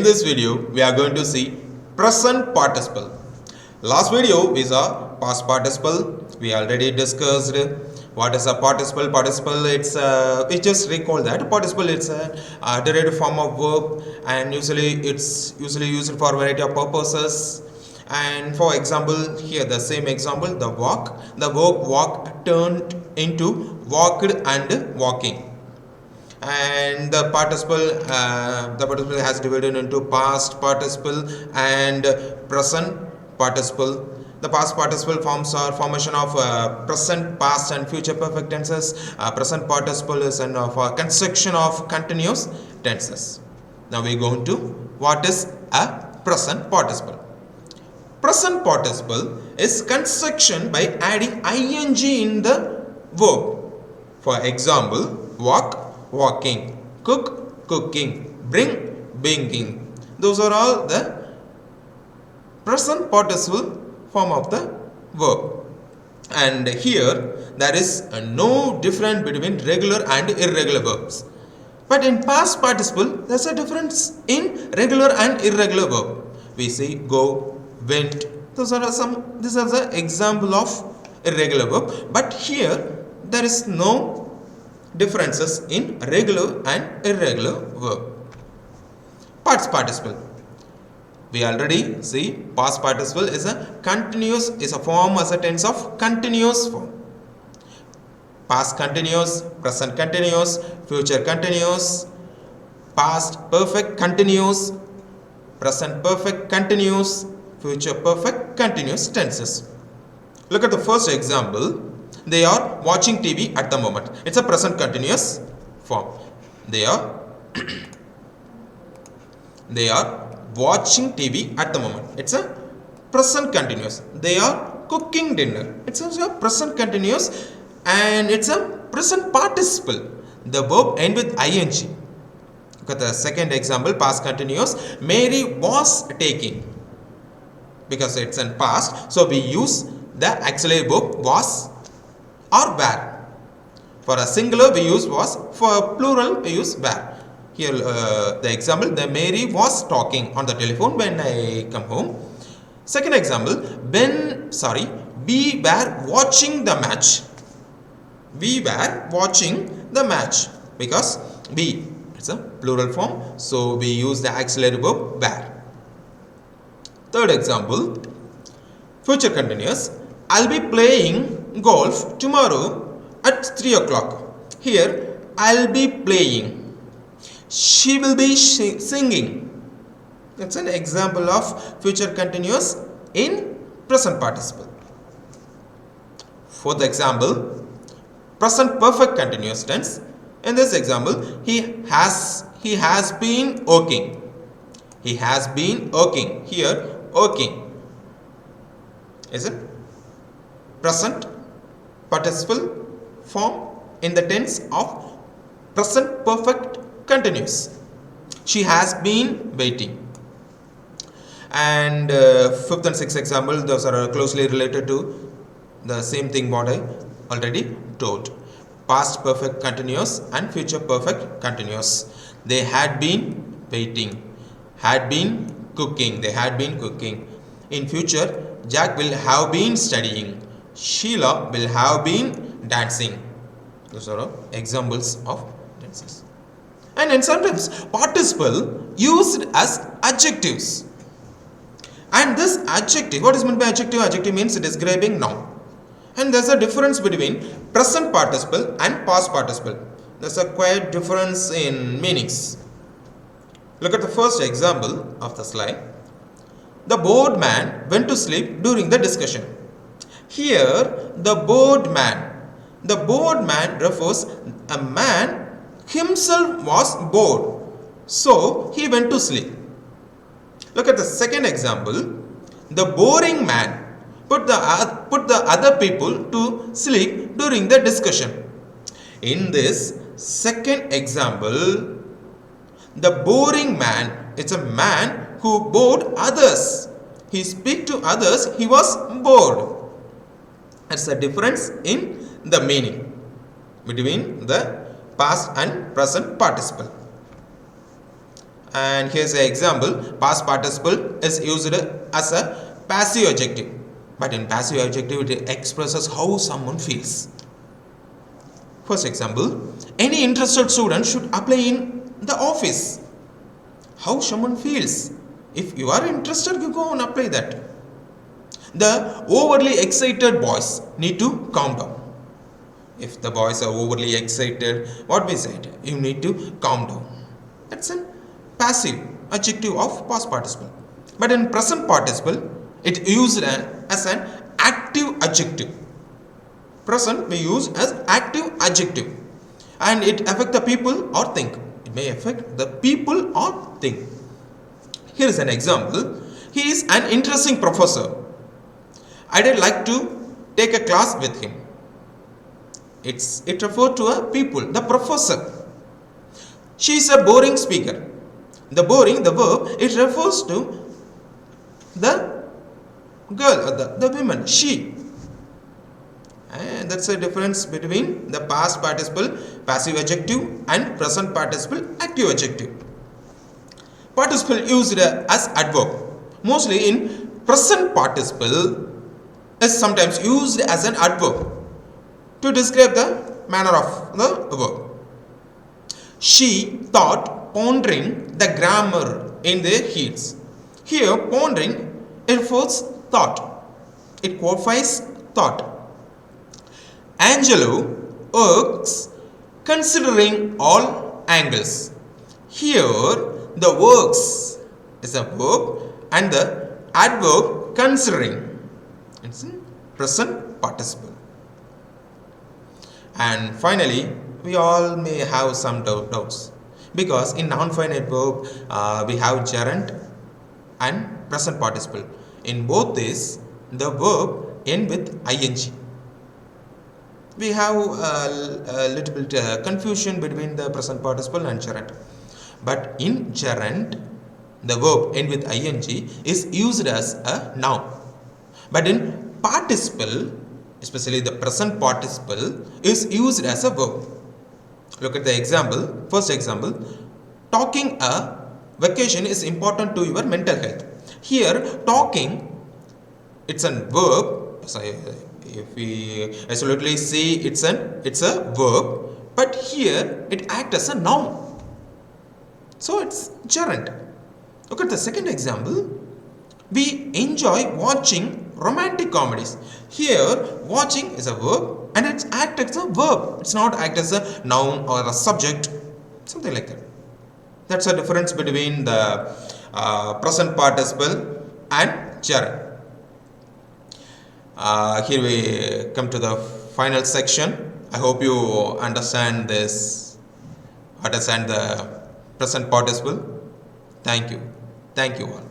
In this video, we are going to see present participle. Last video we saw past participle. We already discussed what is a participle. Participle, we just recall that participle, it's a derived form of verb, and it's usually used for a variety of purposes. And for example, here the same example, the verb walk turned into walked and walking. And the participle has divided into past participle and present participle. The past participle forms are formation of present, past and future perfect tenses. Present participle is an of a construction of continuous tenses. Now we go into what is a present participle. Present participle is construction by adding ing in the verb. For example, walk, walking, cook, cooking, bring, bringing. Those are all the present participle form of the verb. And here there is no difference between regular and irregular verbs. But in past participle, there is a difference in regular and irregular verb. We see go, went. These are the example of irregular verb. But here there is no differences in regular and irregular verb. Past participle. We already see past participle is a form as a tense of continuous form. Past continuous, present continuous, future continuous, past perfect continuous, present perfect continuous, future perfect continuous tenses. Look at the first example. They are watching TV at the moment. It's a present continuous form. They are watching TV at the moment. It's a present continuous. They are cooking dinner. It's also a present continuous, and it's a present participle. The verb end with ing. Look at the second example, past continuous. Mary was taking. Because it's in past, so we use the auxiliary verb was or were. For a singular we use was, for a plural we use were. Here the example, the Mary was talking on the telephone when I come home. Second example, we were watching the match. We were watching the match, because we, it's a plural form, so we use the auxiliary verb were. Third example, future continuous. I'll be playing golf tomorrow at 3 o'clock. Here, I'll be playing. She will be singing. That's an example of future continuous in present participle. Fourth example, present perfect continuous tense. In this example, he has been working. He has been working. Here, working is it present participle form in the tense of present perfect continuous. She has been waiting. And fifth and sixth example, those are closely related to the same thing what I already told. Past perfect continuous and future perfect continuous. They had been waiting, had been cooking. They had been cooking. In future, Jack will have been studying. Sheila will have been dancing. Those are examples of tenses. And in sometimes participle used as adjectives. And this adjective, what is meant by adjective? Adjective means describing noun. And there's a difference between present participle and past participle. There's a quite difference in meanings. Look at the first example of the slide. The bored man went to sleep during the discussion. Here, the bored man refers a man himself was bored, so he went to sleep. Look at the second example. The boring man put the other people to sleep during the discussion. In this second example, the boring man, it's a man who bored others. He speak to others, he was bored. That's the difference in the meaning between the past and present participle. And here's an example. Past participle is used as a passive adjective. But in passive adjective, it expresses how someone feels. First example, any interested student should apply in the office. How someone feels. If you are interested, you go and apply that. The overly excited boys need to calm down. If the boys are overly excited, what we said? You need to calm down. That's a passive adjective of past participle. But in present participle, it used as an active adjective. Present we use as active adjective. And it affect the people or thing. It may affect the people or thing. Here is an example. He is an interesting professor. I'd like to take a class with him. It refers to a people, the professor. She is a boring speaker. The boring, the verb, it refers to the girl, the woman, she. And that's the difference between the past participle, passive adjective, and present participle, active adjective. Participle used as adverb. Mostly in present participle is sometimes used as an adverb to describe the manner of the verb. She thought pondering the grammar in their heels. Here pondering refers thought. It qualifies thought. Angelo works considering all angles. Here the works is a verb and the adverb considering. It's in present participle. And finally, we all may have some doubts because in non-finite verb we have gerund and present participle. In both these, the verb end with ing. We have a little bit confusion between the present participle and gerund. But in gerund, the verb end with ing is used as a noun. But in participle, especially the present participle, is used as a verb. Look at the example. First example, talking a vacation is important to your mental health. Here, talking, it's a verb. So if we absolutely see it's a verb, but here it acts as a noun. So it's gerund. Look at the second example. We enjoy watching romantic comedies. Here, watching is a verb and it acts as a verb. It's not act as a noun or a subject, something like that. That's the difference between the present participle and gerund. Here we come to the final section. I hope you understand this, understand the present participle. Thank you. Thank you all.